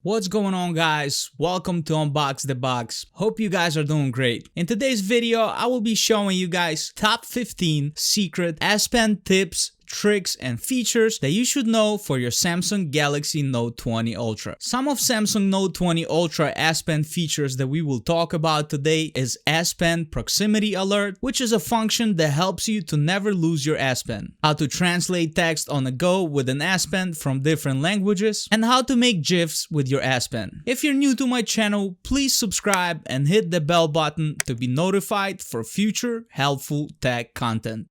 What's going on, guys? Welcome to Unbox the Box. Hope you guys are doing great. In today's video, I will be showing you guys top 15 secret S Pen tips, tricks, and features that you should know for your Samsung Galaxy Note 20 Ultra. Some of Samsung Note 20 Ultra S Pen features that we will talk about today is S Pen Proximity Alert, which is a function that helps you to never lose your S Pen, how to translate text on the go with an S Pen from different languages, and how to make gifs with your S Pen. If you're new to my channel, please subscribe and hit the bell button to be notified for future helpful tech content.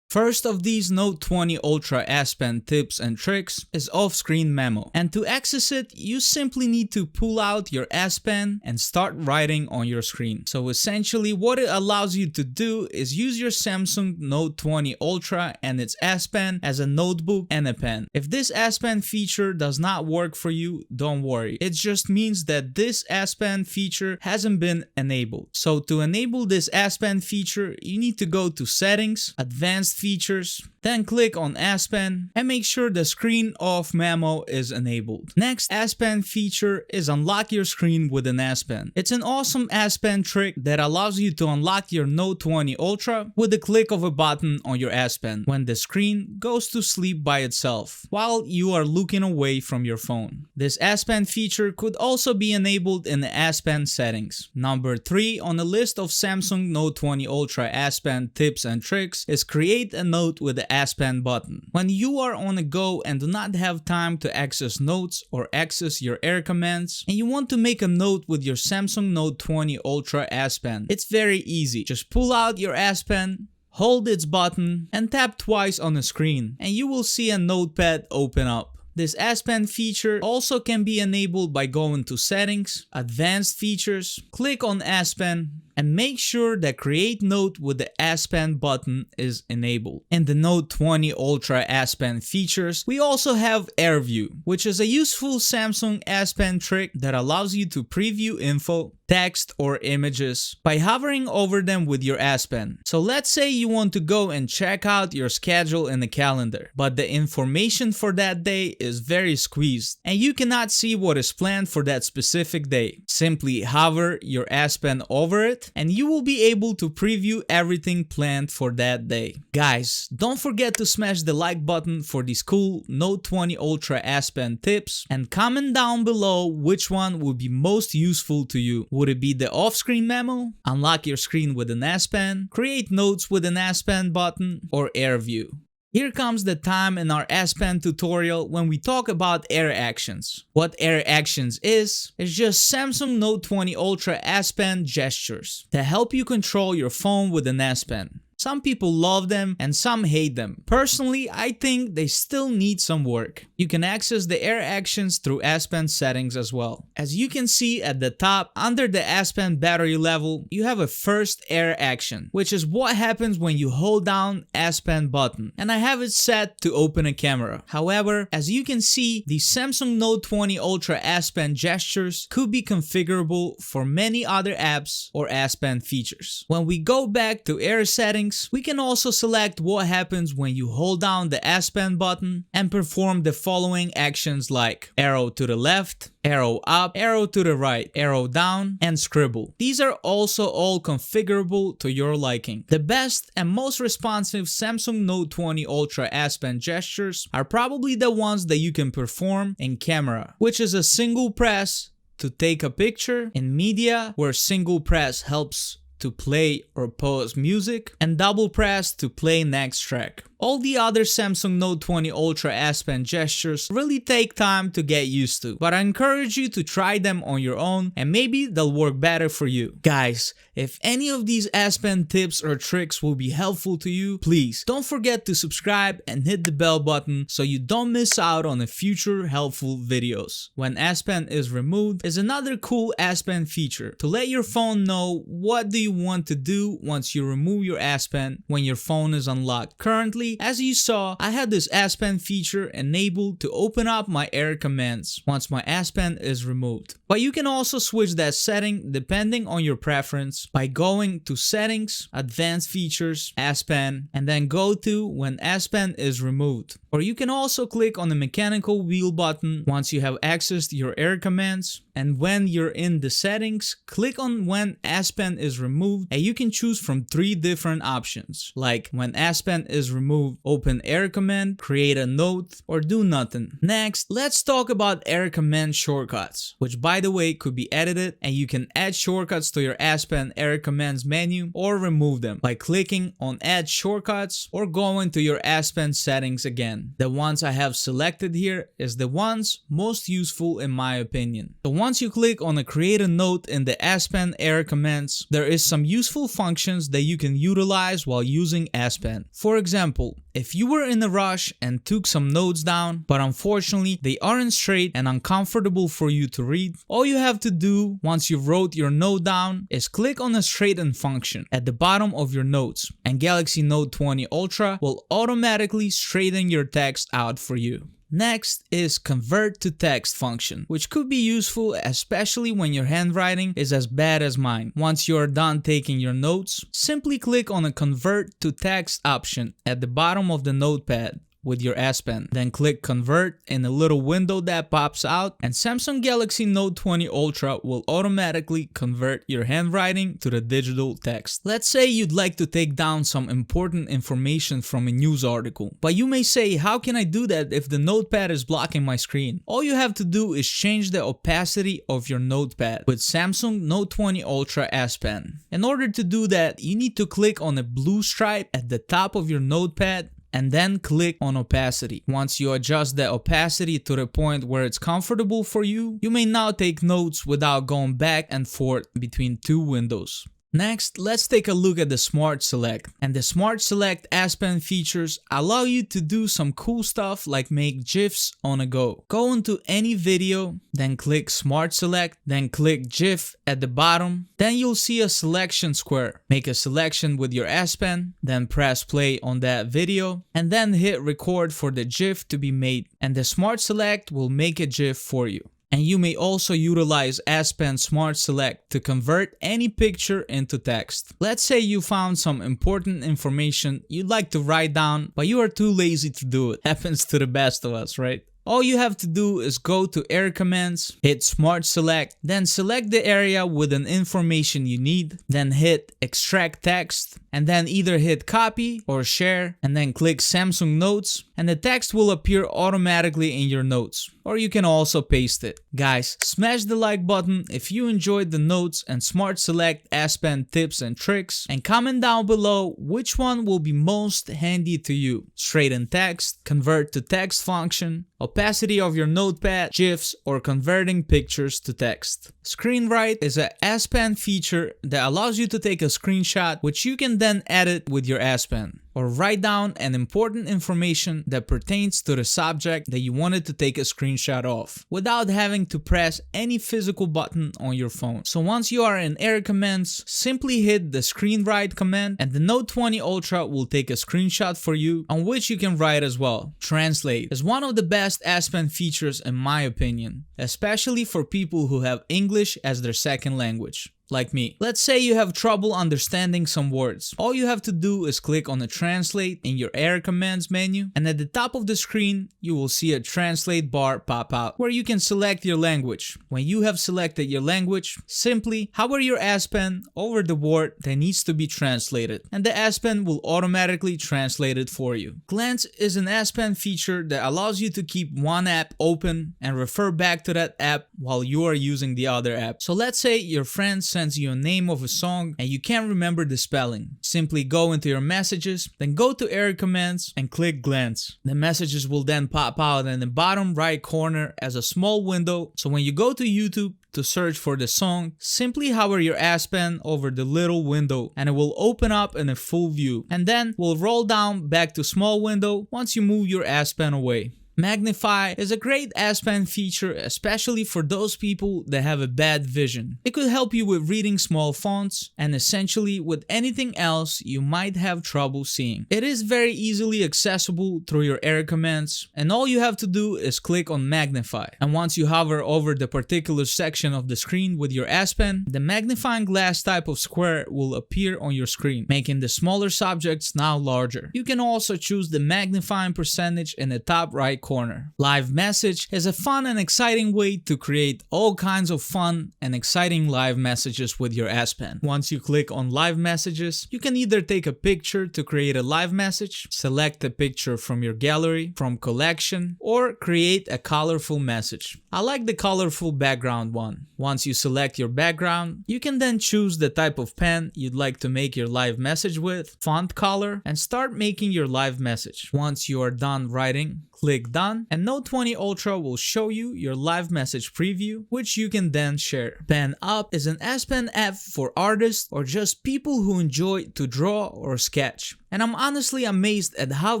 First of these Note 20 Ultra S Pen tips and tricks is off-screen memo. And to access it, you simply need to pull out your S Pen and start writing on your screen. So essentially what it allows you to do is use your Samsung Note 20 Ultra and its S Pen as a notebook and a pen. If this S Pen feature does not work for you, don't worry. It just means that this S Pen feature hasn't been enabled. So to enable this S Pen feature, you need to go to Settings, Advanced Features, then click on S Pen and make sure the screen off memo is enabled. Next S Pen feature is unlock your screen with an S Pen. It's an awesome S Pen trick that allows you to unlock your Note 20 Ultra with the click of a button on your S Pen when the screen goes to sleep by itself while you are looking away from your phone. This S Pen feature could also be enabled in the S Pen settings. Number 3 on the list of Samsung Note 20 Ultra S Pen tips and tricks is create a note with the S Pen button. When you are on the go and do not have time to access notes or access your air commands and you want to make a note with your Samsung Note 20 Ultra S Pen, it's very easy. Just pull out your S Pen, hold its button and tap twice on the screen and you will see a notepad open up. This S Pen feature also can be enabled by going to Settings, Advanced Features, click on S Pen, and make sure that Create Note with the S Pen button is enabled. In the Note 20 Ultra S Pen features, we also have Air View, which is a useful Samsung S Pen trick that allows you to preview info, text, or images by hovering over them with your S Pen. So let's say you want to go and check out your schedule in the calendar, but the information for that day is very squeezed and you cannot see what is planned for that specific day. Simply hover your S Pen over it and you will be able to preview everything planned for that day. Guys, don't forget to smash the like button for these cool Note 20 Ultra S Pen tips and comment down below which one would be most useful to you. Would it be the off-screen memo, unlock your screen with an S Pen, create notes with an S Pen button, or Air View? Here comes the time in our S Pen tutorial when we talk about Air Actions. What Air Actions is just Samsung Note 20 Ultra S Pen gestures that help you control your phone with an S Pen. Some people love them and some hate them. Personally, I think they still need some work. You can access the Air Actions through S Pen settings as well. As you can see at the top, under the S Pen battery level, you have a first Air Action, which is what happens when you hold down S Pen button. And I have it set to open a camera. However, as you can see, the Samsung Note 20 Ultra S Pen gestures could be configurable for many other apps or S Pen features. When we go back to Air settings, we can also select what happens when you hold down the S Pen button and perform the following actions like arrow to the left, arrow up, arrow to the right, arrow down, and scribble. These are also all configurable to your liking. The best and most responsive Samsung Note 20 Ultra S Pen gestures are probably the ones that you can perform in camera, which is a single press to take a picture, in media, where single press helps to play or pause music, and double press to play next track. All the other Samsung Note 20 Ultra S Pen gestures really take time to get used to, but I encourage you to try them on your own and maybe they'll work better for you. Guys, if any of these S Pen tips or tricks will be helpful to you, please don't forget to subscribe and hit the bell button so you don't miss out on the future helpful videos. When S Pen is removed is another cool S Pen feature to let your phone know what do you want to do once you remove your S Pen when your phone is unlocked. Currently, basically, as you saw, I had this S Pen feature enabled to open up my error commands once my S Pen is removed. But you can also switch that setting depending on your preference by going to Settings, Advanced Features, S Pen, and then go to when S Pen is removed. Or you can also click on the mechanical wheel button once you have accessed your error commands, and when you're in the settings, click on when S Pen is removed, and you can choose from 3 different options, like when S Pen is removed, open error command, create a note, or do nothing. Next, let's talk about error command shortcuts, which by the way could be edited, and you can add shortcuts to your S Pen error commands menu or remove them by clicking on add shortcuts or going to your S Pen settings again. The ones I have selected here is the ones most useful in my opinion. So once you click on a create a note in the S Pen error commands, there is some useful functions that you can utilize while using S Pen. For example, if you were in a rush and took some notes down, but unfortunately they aren't straight and uncomfortable for you to read, all you have to do once you wrote your note down is click on the straighten function at the bottom of your notes, and Galaxy Note 20 Ultra will automatically straighten your text out for you. Next is convert to text function, which could be useful especially when your handwriting is as bad as mine. Once you are done taking your notes, simply click on the convert to text option at the bottom of the notepad with your S Pen. Then click convert in a little window that pops out, and Samsung Galaxy Note 20 Ultra will automatically convert your handwriting to the digital text. Let's say you'd like to take down some important information from a news article, but you may say, how can I do that if the notepad is blocking my screen? All you have to do is change the opacity of your notepad with Samsung Note 20 Ultra S Pen. In order to do that, you need to click on a blue stripe at the top of your notepad and then click on opacity. Once you adjust the opacity to the point where it's comfortable for you, you may now take notes without going back and forth between 2 windows. Next, let's take a look at the Smart Select. And the Smart Select S Pen features allow you to do some cool stuff like make GIFs on a go. Go into any video, then click Smart Select, then click GIF at the bottom. Then you'll see a selection square. Make a selection with your S Pen, then press play on that video, and then hit record for the GIF to be made. And the Smart Select will make a GIF for you. And you may also utilize S Pen Smart Select to convert any picture into text. Let's say you found some important information you'd like to write down, but you are too lazy to do it. Happens to the best of us, right? All you have to do is go to Error Commands, hit Smart Select, then select the area with an information you need, then hit Extract Text, and then either hit Copy or Share, and then click Samsung Notes, and the text will appear automatically in your notes. Or you can also paste it. Guys, smash the like button if you enjoyed the notes and Smart Select S Pen tips and tricks, and comment down below which one will be most handy to you. Straighten text, convert to text function, opacity of your notepad, GIFs, or converting pictures to text. Screen Write is a S Pen feature that allows you to take a screenshot which you can then edit with your S Pen, or write down an important information that pertains to the subject that you wanted to take a screenshot of without having to press any physical button on your phone. So once you are in Error Commands, simply hit the Screen Write command and the Note 20 Ultra will take a screenshot for you, on which you can write as well. Translate is one of the best S Pen features in my opinion, especially for people who have English as their second language. Like me. Let's say you have trouble understanding some words. All you have to do is click on the translate in your Error Commands menu, and at the top of the screen you will see a translate bar pop out where you can select your language. When you have selected your language, simply hover your S Pen over the word that needs to be translated, and the S Pen will automatically translate it for you. Glance is an S Pen feature that allows you to keep one app open and refer back to that app while you are using the other app. So let's say your friend sends you a name of a song and you can't remember the spelling. Simply go into your messages, then go to Error Commands and click Glance. The messages will then pop out in the bottom right corner as a small window, so when you go to YouTube to search for the song, simply hover your S Pen over the little window and it will open up in a full view, and then will roll down back to small window once you move your S Pen away. Magnify is a great S Pen feature, especially for those people that have a bad vision. It could help you with reading small fonts and essentially with anything else you might have trouble seeing. It is very easily accessible through your air commands, and all you have to do is click on Magnify. And once you hover over the particular section of the screen with your S Pen, the magnifying glass type of square will appear on your screen, making the smaller subjects now larger. You can also choose the magnifying percentage in the top right corner. Live Message is a fun and exciting way to create all kinds of fun and exciting live messages with your S Pen. Once you click on Live Messages, you can either take a picture to create a live message, select a picture from your gallery, from collection, or create a colorful message. I like the colorful background one. Once you select your background, you can then choose the type of pen you'd like to make your live message with, font color, and start making your live message. Once you are done writing, click Done, and Note 20 Ultra will show you your live message preview, which you can then share. Pen Up is an S Pen app for artists or just people who enjoy to draw or sketch. And I'm honestly amazed at how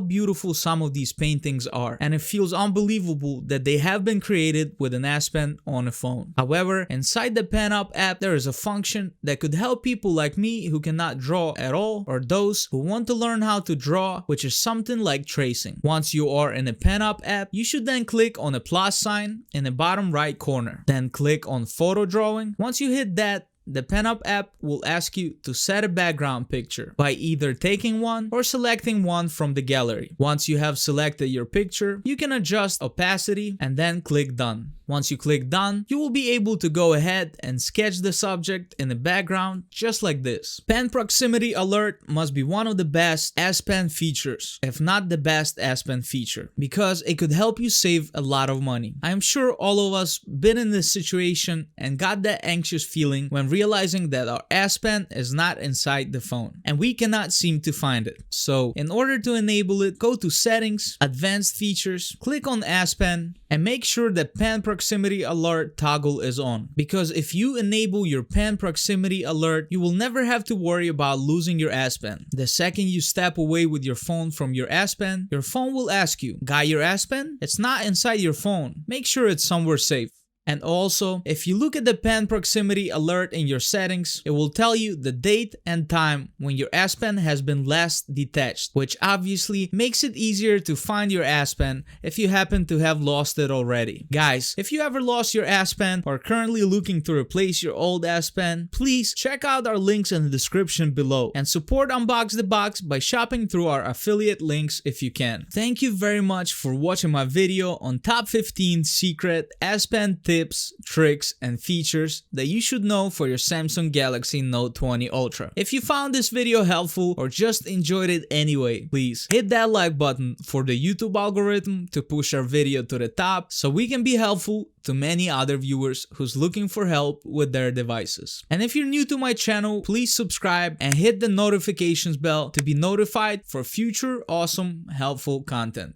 beautiful some of these paintings are, and it feels unbelievable that they have been created with an S Pen on a phone. However, inside the Pen Up app, there is a function that could help people like me who cannot draw at all, or those who want to learn how to draw, which is something like tracing. Once you are in the Pen Up app, you should then click on the plus sign in the bottom right corner. Then click on Photo Drawing. Once you hit that, the Pen Up app will ask you to set a background picture by either taking one or selecting one from the gallery. Once you have selected your picture, you can adjust opacity and then click Done. Once you click Done, you will be able to go ahead and sketch the subject in the background just like this. Pen Proximity Alert must be one of the best S Pen features, if not the best S Pen feature, because it could help you save a lot of money. I am sure all of us been in this situation and got that anxious feeling when realizing that our S Pen is not inside the phone and we cannot seem to find it. So in order to enable it, go to Settings, Advanced Features, click on S Pen, and make sure that Pen Proximity Alert toggle is on, because if you enable your Pen Proximity Alert, you will never have to worry about losing your S Pen. The second you step away with your phone from your S Pen, your phone will ask you, "Got your S Pen? It's not inside your phone. Make sure it's somewhere safe." And also, if you look at the Pen Proximity Alert in your settings, it will tell you the date and time when your S Pen has been last detached, which obviously makes it easier to find your S Pen if you happen to have lost it already. Guys, if you ever lost your S Pen or currently looking to replace your old S Pen, please check out our links in the description below and support Unbox the Box by shopping through our affiliate links if you can. Thank you very much for watching my video on top 15 secret S Pen tips, tricks, and features that you should know for your Samsung Galaxy Note 20 Ultra. If you found this video helpful or just enjoyed it anyway, please hit that like button for the YouTube algorithm to push our video to the top so we can be helpful to many other viewers who's looking for help with their devices. And if you're new to my channel, please subscribe and hit the notifications bell to be notified for future awesome helpful content.